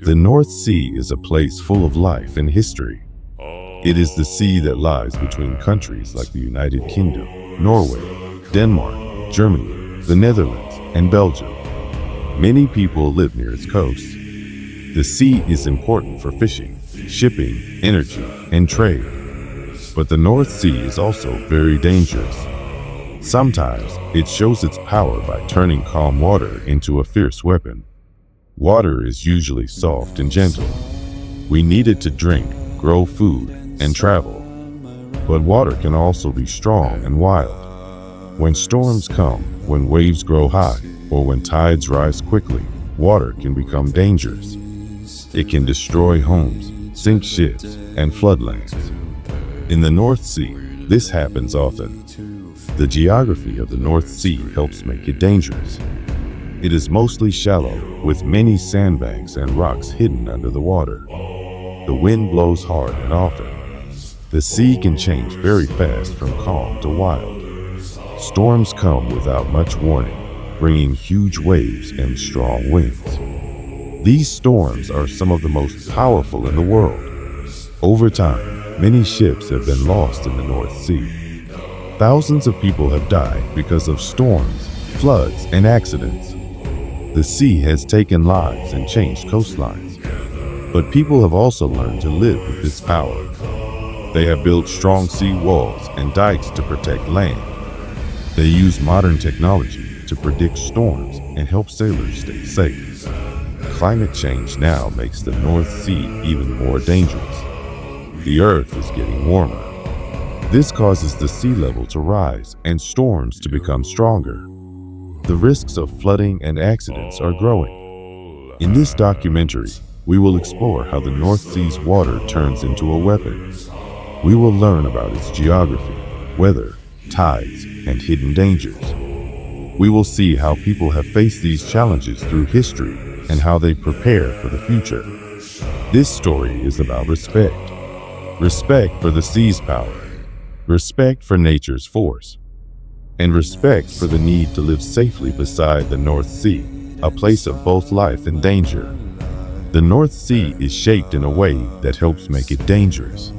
The North Sea is a place full of life and history. It is the sea that lies between countries like the United Kingdom, Norway, Denmark, Germany, the Netherlands, and Belgium. Many people live near its coast. The sea is important for fishing, shipping, energy, and trade. But the North Sea is also very dangerous. Sometimes it shows its power by turning calm water into a fierce weapon. Water is usually soft and gentle. We need it to drink, grow food, and travel. But water can also be strong and wild. When storms come, when waves grow high, or when tides rise quickly, water can become dangerous. It can destroy homes, sink ships, and flood lands. In the North Sea, this happens often. The geography of the North Sea helps make it dangerous. It is mostly shallow, with many sandbanks and rocks hidden under the water. The wind blows hard and often. The sea can change very fast from calm to wild. Storms come without much warning, bringing huge waves and strong winds. These storms are some of the most powerful in the world. Over time, many ships have been lost in the North Sea. Thousands of people have died because of storms, floods, and accidents. The sea has taken lives and changed coastlines. But people have also learned to live with its power. They have built strong sea walls and dikes to protect land. They use modern technology to predict storms and help sailors stay safe. Climate change now makes the North Sea even more dangerous. The Earth is getting warmer. This causes the sea level to rise and storms to become stronger. The risks of flooding and accidents are growing. In this documentary, we will explore how the North Sea's water turns into a weapon. We will learn about its geography, weather, tides, and hidden dangers. We will see how people have faced these challenges through history and how they prepare for the future. This story is about respect. Respect for the sea's power, respect for nature's force, and respect for the need to live safely beside the North Sea, a place of both life and danger. The North Sea is shaped in a way that helps make it dangerous.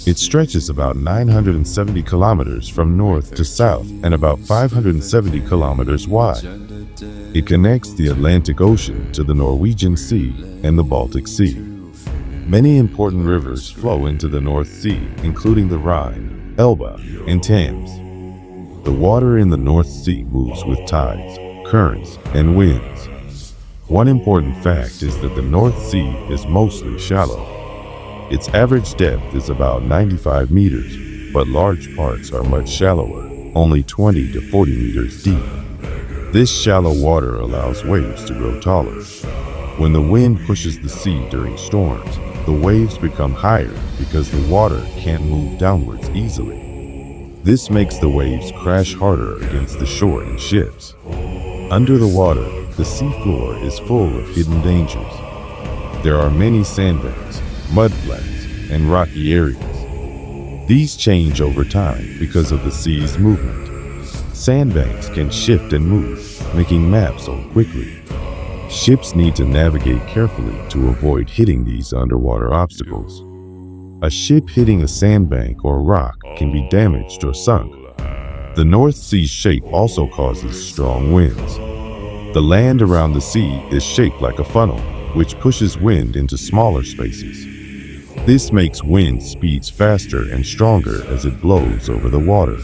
It stretches about 970 kilometers from north to south and about 570 kilometers wide. It connects the Atlantic Ocean to the Norwegian Sea and the Baltic Sea. Many important rivers flow into the North Sea, including the Rhine, Elbe, and Thames. The water in the North Sea moves with tides, currents, and winds. One important fact is that the North Sea is mostly shallow. Its average depth is about 95 meters, but large parts are much shallower, only 20 to 40 meters deep. This shallow water allows waves to grow taller. When the wind pushes the sea during storms, the waves become higher because the water can't move downwards easily. This makes the waves crash harder against the shore and ships. Under the water, the seafloor is full of hidden dangers. There are many sandbanks, mudflats, and rocky areas. These change over time because of the sea's movement. Sandbanks can shift and move, making maps so quickly. Ships need to navigate carefully to avoid hitting these underwater obstacles. A ship hitting a sandbank or rock can be damaged or sunk. The North Sea's shape also causes strong winds. The land around the sea is shaped like a funnel, which pushes wind into smaller spaces. This makes wind speeds faster and stronger as it blows over the water.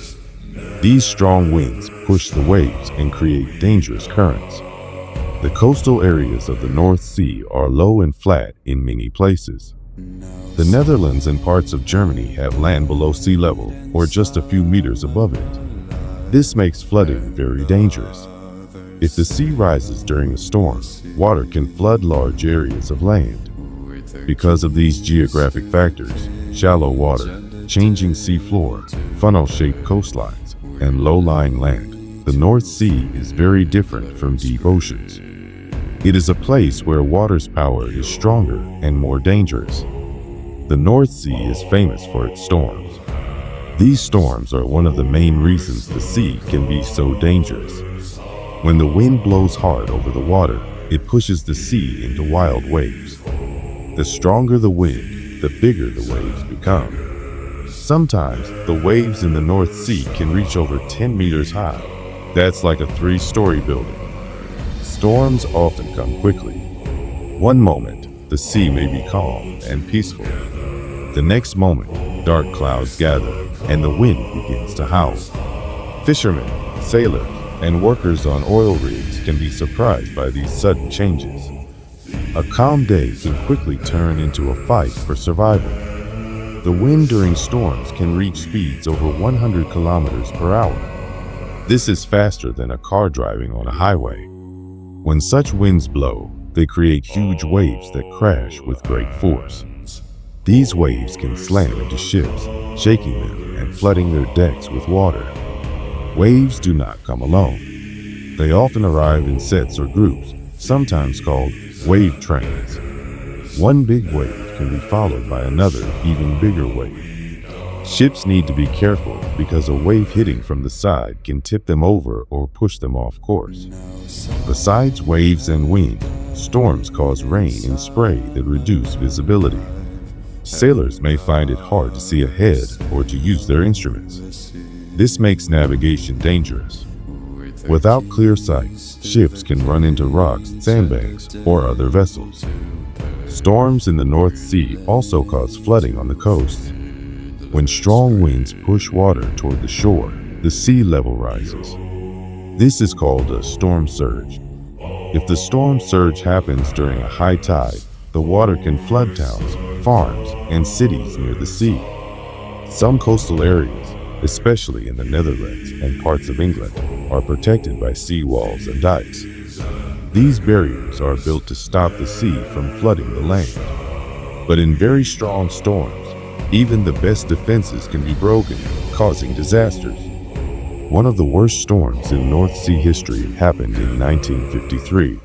These strong winds push the waves and create dangerous currents. The coastal areas of the North Sea are low and flat in many places. The Netherlands and parts of Germany have land below sea level or just a few meters above it. This makes flooding very dangerous. If the sea rises during a storm, water can flood large areas of land. Because of these geographic factors, shallow water, changing sea floor, funnel-shaped coastlines, and low-lying land, the North Sea is very different from deep oceans. It is a place where water's power is stronger and more dangerous. The North Sea is famous for its storms. These storms are one of the main reasons the sea can be so dangerous. When the wind blows hard over the water, it pushes the sea into wild waves. The stronger the wind, the bigger the waves become. Sometimes, the waves in the North Sea can reach over 10 meters high. That's like a 3-story building. Storms often come quickly. One moment, the sea may be calm and peaceful. The next moment, dark clouds gather and the wind begins to howl. Fishermen, sailors, and workers on oil rigs can be surprised by these sudden changes. A calm day can quickly turn into a fight for survival. The wind during storms can reach speeds over 100 kilometers per hour. This is faster than a car driving on a highway. When such winds blow, they create huge waves that crash with great force. These waves can slam into ships, shaking them and flooding their decks with water. Waves do not come alone. They often arrive in sets or groups, sometimes called wave trains. One big wave can be followed by another, even bigger wave. Ships need to be careful because a wave hitting from the side can tip them over or push them off course. Besides waves and wind, storms cause rain and spray that reduce visibility. Sailors may find it hard to see ahead or to use their instruments. This makes navigation dangerous. Without clear sight, ships can run into rocks, sandbanks, or other vessels. Storms in the North Sea also cause flooding on the coast. When strong winds push water toward the shore, the sea level rises. This is called a storm surge. If the storm surge happens during a high tide, the water can flood towns, farms, and cities near the sea. Some coastal areas, especially in the Netherlands and parts of England, are protected by sea walls and dikes. These barriers are built to stop the sea from flooding the land. But in very strong storms, even the best defenses can be broken, causing disasters. One of the worst storms in North Sea history happened in 1953.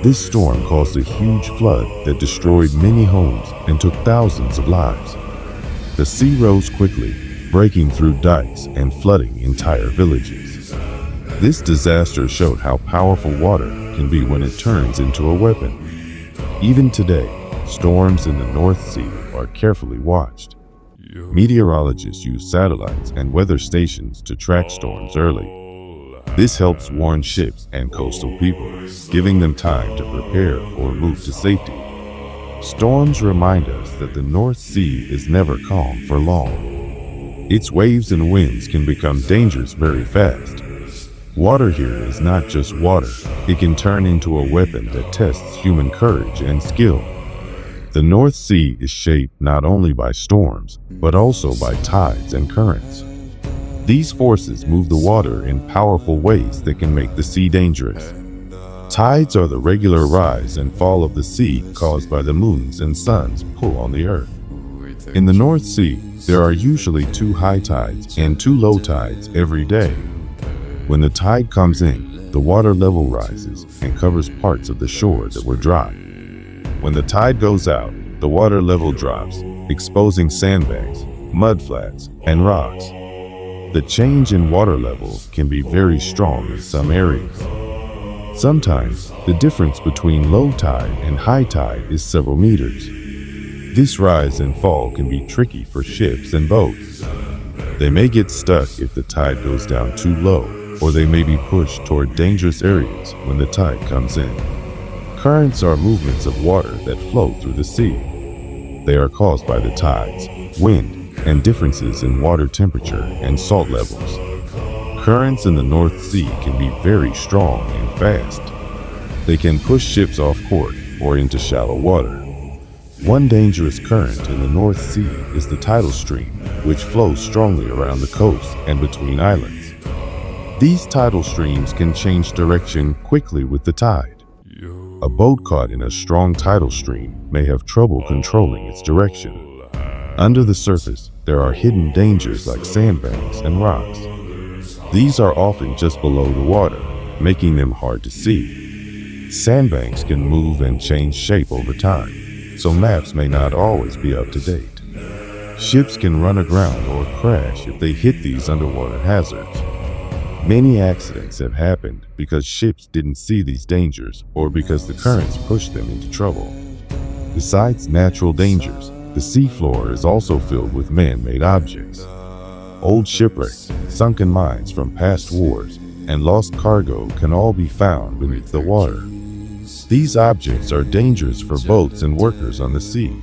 This storm caused a huge flood that destroyed many homes and took thousands of lives. The sea rose quickly, breaking through dikes and flooding entire villages. This disaster showed how powerful water can be when it turns into a weapon. Even today, storms in the North Sea are carefully watched. Meteorologists use satellites and weather stations to track storms early. This helps warn ships and coastal people, giving them time to prepare or move to safety. Storms remind us that the North Sea is never calm for long. Its waves and winds can become dangerous very fast. Water here is not just water. It can turn into a weapon that tests human courage and skill. The North Sea is shaped not only by storms, but also by tides and currents. These forces move the water in powerful ways that can make the sea dangerous. Tides are the regular rise and fall of the sea caused by the moon's and sun's pull on the earth. In the North Sea, there are usually 2 high tides and 2 low tides every day. When the tide comes in, the water level rises and covers parts of the shore that were dry. When the tide goes out, the water level drops, exposing sandbanks, mudflats, and rocks. The change in water level can be very strong in some areas. Sometimes, the difference between low tide and high tide is several meters. This rise and fall can be tricky for ships and boats. They may get stuck if the tide goes down too low, or they may be pushed toward dangerous areas when the tide comes in. Currents are movements of water that flow through the sea. They are caused by the tides, wind, and differences in water temperature and salt levels. Currents in the North Sea can be very strong and fast. They can push ships off course or into shallow water. One dangerous current in the North Sea is the tidal stream, which flows strongly around the coast and between islands. These tidal streams can change direction quickly with the tide. A boat caught in a strong tidal stream may have trouble controlling its direction. Under the surface, there are hidden dangers like sandbanks and rocks. These are often just below the water, making them hard to see. Sandbanks can move and change shape over time, so maps may not always be up to date. Ships can run aground or crash if they hit these underwater hazards. Many accidents have happened because ships didn't see these dangers or because the currents pushed them into trouble. Besides natural dangers, the seafloor is also filled with man-made objects. Old shipwrecks, sunken mines from past wars, and lost cargo can all be found beneath the water. These objects are dangerous for boats and workers on the sea.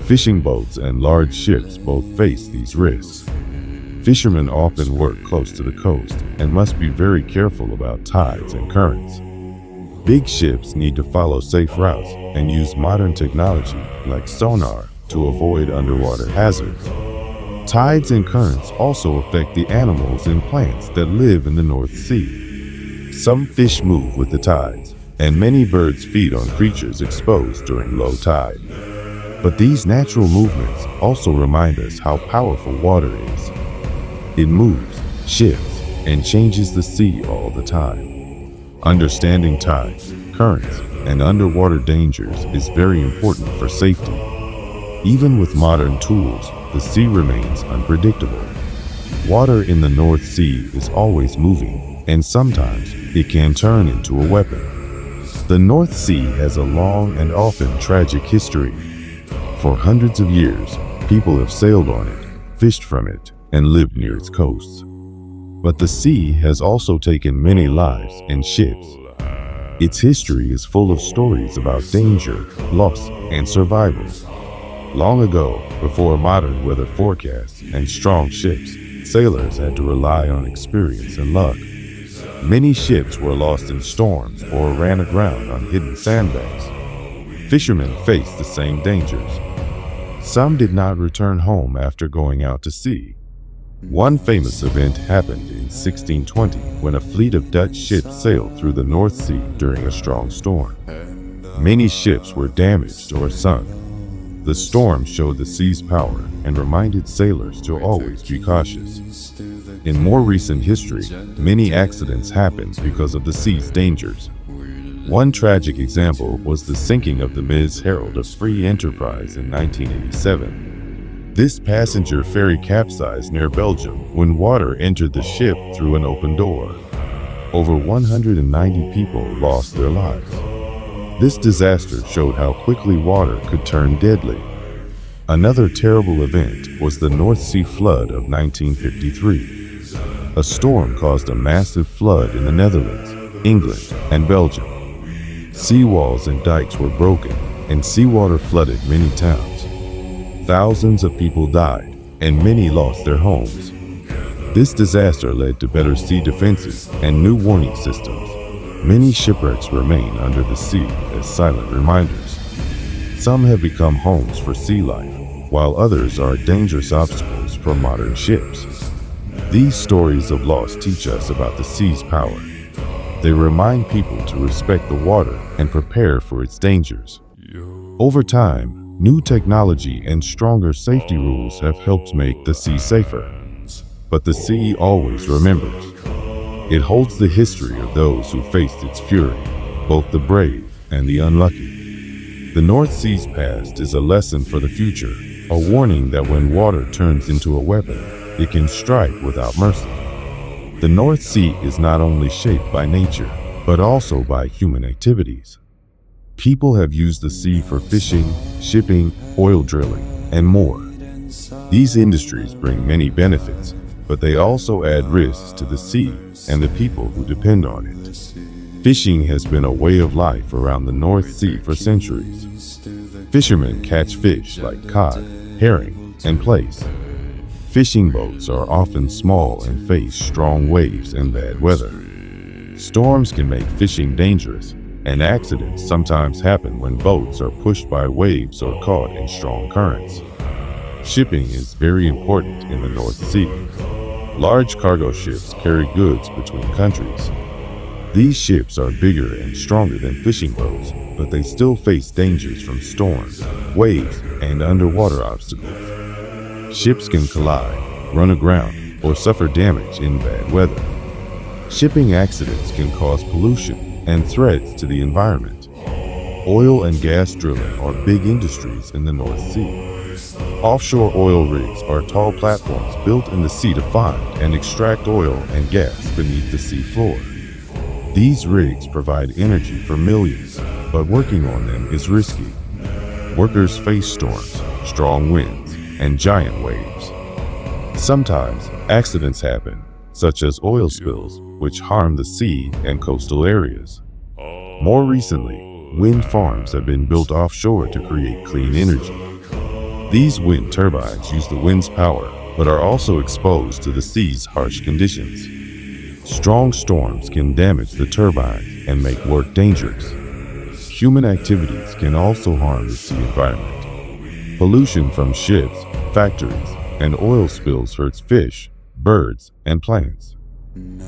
Fishing boats and large ships both face these risks. Fishermen often work close to the coast and must be very careful about tides and currents. Big ships need to follow safe routes and use modern technology like sonar to avoid underwater hazards. Tides and currents also affect the animals and plants that live in the North Sea. Some fish move with the tides, and many birds feed on creatures exposed during low tide. But these natural movements also remind us how powerful water is. It moves, shifts, and changes the sea all the time. Understanding tides, currents, and underwater dangers is very important for safety. Even with modern tools, the sea remains unpredictable. Water in the North Sea is always moving, and sometimes it can turn into a weapon. The North Sea has a long and often tragic history. For hundreds of years, people have sailed on it, fished from it, and lived near its coasts. But the sea has also taken many lives and ships. Its history is full of stories about danger, loss, and survival. Long ago, before modern weather forecasts and strong ships, sailors had to rely on experience and luck. Many ships were lost in storms or ran aground on hidden sandbanks. Fishermen faced the same dangers. Some did not return home after going out to sea. One famous event happened in 1620 when a fleet of Dutch ships sailed through the North Sea during a strong storm. Many ships were damaged or sunk. The storm showed the sea's power and reminded sailors to always be cautious. In more recent history, many accidents happened because of the sea's dangers. One tragic example was the sinking of the Ms. Herald of Free Enterprise in 1987. This passenger ferry capsized near Belgium when water entered the ship through an open door. Over 190 people lost their lives. This disaster showed how quickly water could turn deadly. Another terrible event was the North Sea flood of 1953. A storm caused a massive flood in the Netherlands, England, and Belgium. Seawalls and dikes were broken, and seawater flooded many towns. Thousands of people died, and many lost their homes. This disaster led to better sea defenses and new warning systems. Many shipwrecks remain under the sea as silent reminders. Some have become homes for sea life, while others are dangerous obstacles for modern ships. These stories of loss teach us about the sea's power. They remind people to respect the water and prepare for its dangers. Over time, new technology and stronger safety rules have helped make the sea safer. But the sea always remembers. It holds the history of those who faced its fury, both the brave and the unlucky. The North Sea's past is a lesson for the future, a warning that when water turns into a weapon, it can strike without mercy. The North Sea is not only shaped by nature, but also by human activities. People have used the sea for fishing, shipping, oil drilling, and more. These industries bring many benefits, but they also add risks to the sea and the people who depend on it. Fishing has been a way of life around the North Sea for centuries. Fishermen catch fish like cod, herring, and plaice. Fishing boats are often small and face strong waves and bad weather. Storms can make fishing dangerous, and accidents sometimes happen when boats are pushed by waves or caught in strong currents. Shipping is very important in the North Sea. Large cargo ships carry goods between countries. These ships are bigger and stronger than fishing boats, but they still face dangers from storms, waves, and underwater obstacles. Ships can collide, run aground, or suffer damage in bad weather. Shipping accidents can cause pollution and threats to the environment. Oil and gas drilling are big industries in the North Sea. Offshore oil rigs are tall platforms built in the sea to find and extract oil and gas beneath the sea floor. These rigs provide energy for millions, but working on them is risky. Workers face storms, strong winds, and giant waves. Sometimes, accidents happen, such as oil spills, which harm the sea and coastal areas. More recently, wind farms have been built offshore to create clean energy. These wind turbines use the wind's power, but are also exposed to the sea's harsh conditions. Strong storms can damage the turbine and make work dangerous. Human activities can also harm the sea environment. Pollution from ships, factories, and oil spills hurts fish, birds, and plants.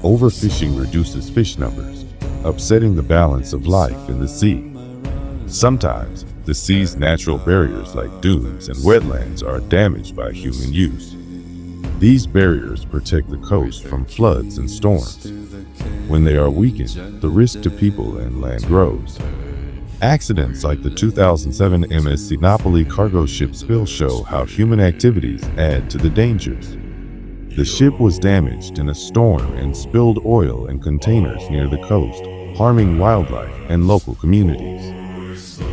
Overfishing reduces fish numbers, upsetting the balance of life in the sea. Sometimes, the sea's natural barriers like dunes and wetlands are damaged by human use. These barriers protect the coast from floods and storms. When they are weakened, the risk to people and land grows. Accidents like the 2007 MSC Napoli cargo ship spill show how human activities add to the dangers. The ship was damaged in a storm and spilled oil and containers near the coast, harming wildlife and local communities.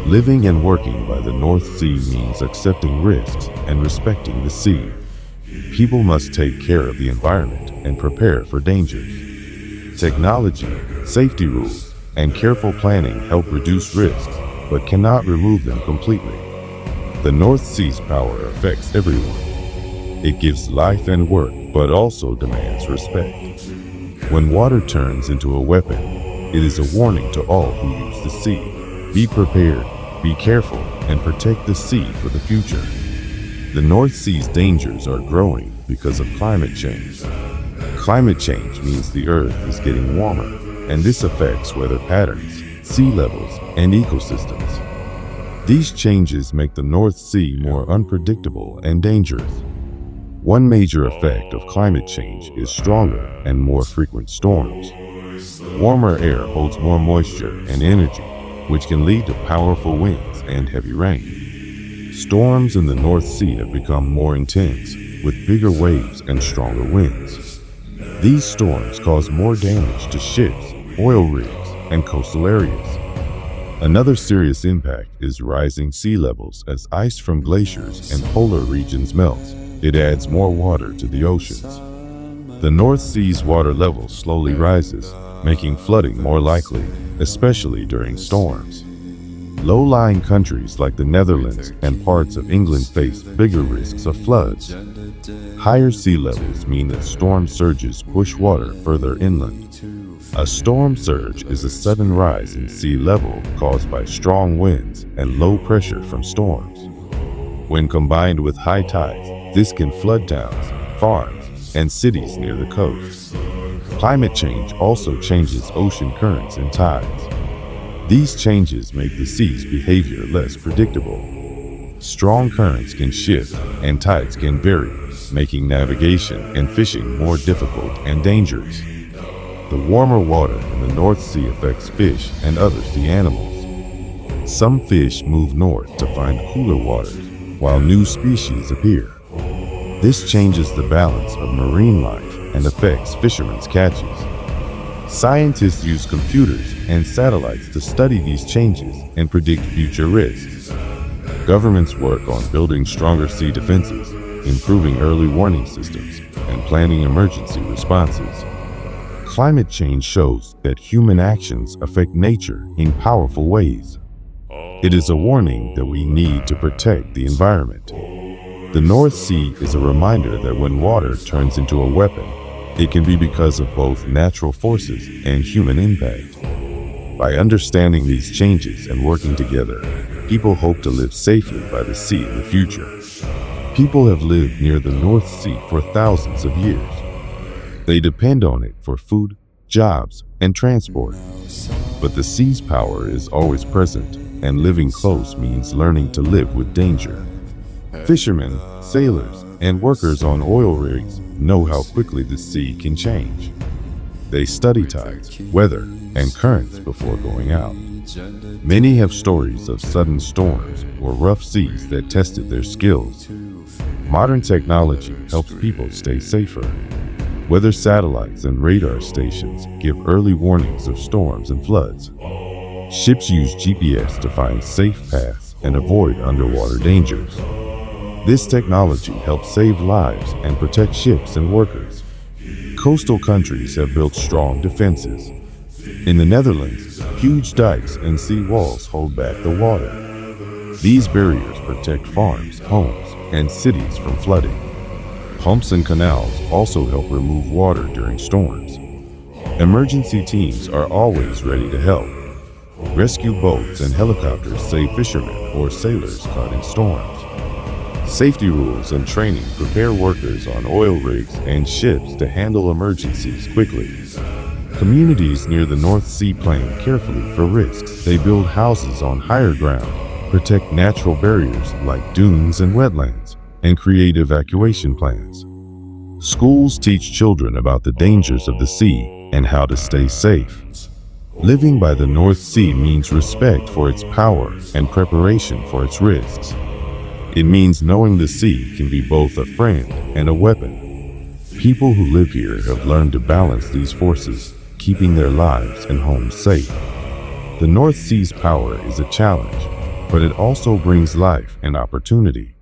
Living and working by the North Sea means accepting risks and respecting the sea. People must take care of the environment and prepare for dangers. Technology, safety rules, and careful planning help reduce risks, but cannot remove them completely. The North Sea's power affects everyone. It gives life and work, but also demands respect. When water turns into a weapon, it is a warning to all who use the sea. Be prepared, be careful, and protect the sea for the future. The North Sea's dangers are growing because of climate change. Climate change means the Earth is getting warmer, and this affects weather patterns, sea levels, and ecosystems. These changes make the North Sea more unpredictable and dangerous. One major effect of climate change is stronger and more frequent storms. Warmer air holds more moisture and energy, which can lead to powerful winds and heavy rain. Storms in the North Sea have become more intense, with bigger waves and stronger winds. These storms cause more damage to ships, oil rigs, and coastal areas. Another serious impact is rising sea levels as ice from glaciers and polar regions melts. It adds more water to the oceans. The North Sea's water level slowly rises, making flooding more likely, especially during storms. Low-lying countries like the Netherlands and parts of England face bigger risks of floods. Higher sea levels mean that storm surges push water further inland. A storm surge is a sudden rise in sea level caused by strong winds and low pressure from storms. When combined with high tides, this can flood towns, farms, and cities near the coast. Climate change also changes ocean currents and tides. These changes make the sea's behavior less predictable. Strong currents can shift and tides can vary, making navigation and fishing more difficult and dangerous. The warmer water in the North Sea affects fish and other sea animals. Some fish move north to find cooler waters, while new species appear. This changes the balance of marine life and affects fishermen's catches. Scientists use computers and satellites to study these changes and predict future risks. Governments work on building stronger sea defenses, improving early warning systems, and planning emergency responses. Climate change shows that human actions affect nature in powerful ways. It is a warning that we need to protect the environment. The North Sea is a reminder that when water turns into a weapon, it can be because of both natural forces and human impact. By understanding these changes and working together, people hope to live safely by the sea in the future. People have lived near the North Sea for thousands of years. They depend on it for food, jobs, and transport. But the sea's power is always present, and living close means learning to live with danger. Fishermen, sailors, and workers on oil rigs know how quickly the sea can change. They study tides, weather, and currents before going out. Many have stories of sudden storms or rough seas that tested their skills. Modern technology helps people stay safer. Weather satellites and radar stations give early warnings of storms and floods. Ships use GPS to find safe paths and avoid underwater dangers. This technology helps save lives and protect ships and workers. Coastal countries have built strong defenses. In the Netherlands, huge dikes and sea walls hold back the water. These barriers protect farms, homes, and cities from flooding. Pumps and canals also help remove water during storms. Emergency teams are always ready to help. Rescue boats and helicopters save fishermen or sailors caught in storms. Safety rules and training prepare workers on oil rigs and ships to handle emergencies quickly. Communities near the North Sea plan carefully for risks. They build houses on higher ground, protect natural barriers like dunes and wetlands, and create evacuation plans. Schools teach children about the dangers of the sea and how to stay safe. Living by the North Sea means respect for its power and preparation for its risks. It means knowing the sea can be both a friend and a weapon. People who live here have learned to balance these forces, keeping their lives and homes safe. The North Sea's power is a challenge, but it also brings life and opportunity.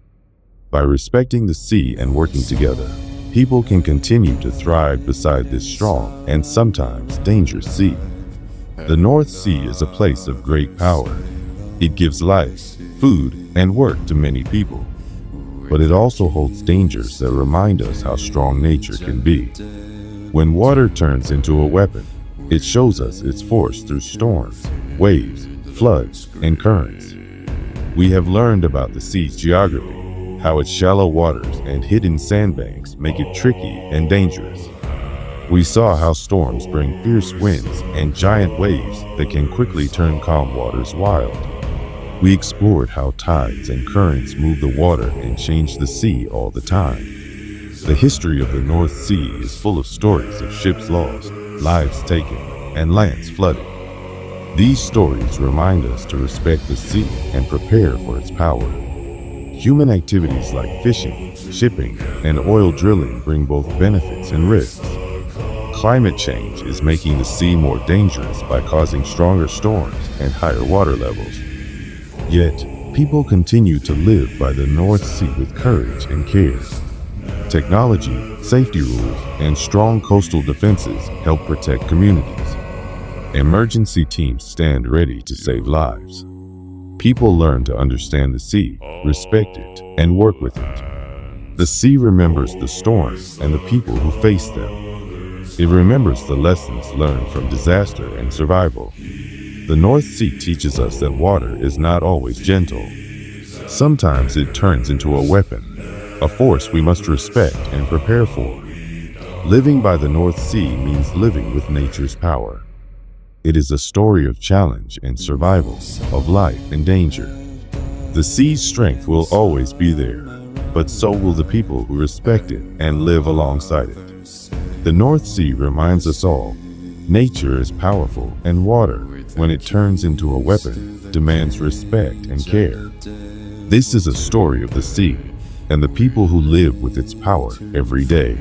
By respecting the sea and working together, people can continue to thrive beside this strong and sometimes dangerous sea. The North Sea is a place of great power. It gives life, food, and work to many people. But it also holds dangers that remind us how strong nature can be. When water turns into a weapon, it shows us its force through storms, waves, floods, and currents. We have learned about the sea's geography, how its shallow waters and hidden sandbanks make it tricky and dangerous. We saw how storms bring fierce winds and giant waves that can quickly turn calm waters wild. We explored how tides and currents move the water and change the sea all the time. The history of the North Sea is full of stories of ships lost, lives taken, and lands flooded. These stories remind us to respect the sea and prepare for its power. Human activities like fishing, shipping, and oil drilling bring both benefits and risks. Climate change is making the sea more dangerous by causing stronger storms and higher water levels. Yet, people continue to live by the North Sea with courage and care. Technology, safety rules, and strong coastal defenses help protect communities. Emergency teams stand ready to save lives. People learn to understand the sea, respect it, and work with it. The sea remembers the storms and the people who face them. It remembers the lessons learned from disaster and survival. The North Sea teaches us that water is not always gentle. Sometimes it turns into a weapon, a force we must respect and prepare for. Living by the North Sea means living with nature's power. It is a story of challenge and survival, of life and danger. The sea's strength will always be there, but so will the people who respect it and live alongside it. The North Sea reminds us all, nature is powerful, and water, when it turns into a weapon, demands respect and care. This is a story of the sea and the people who live with its power every day.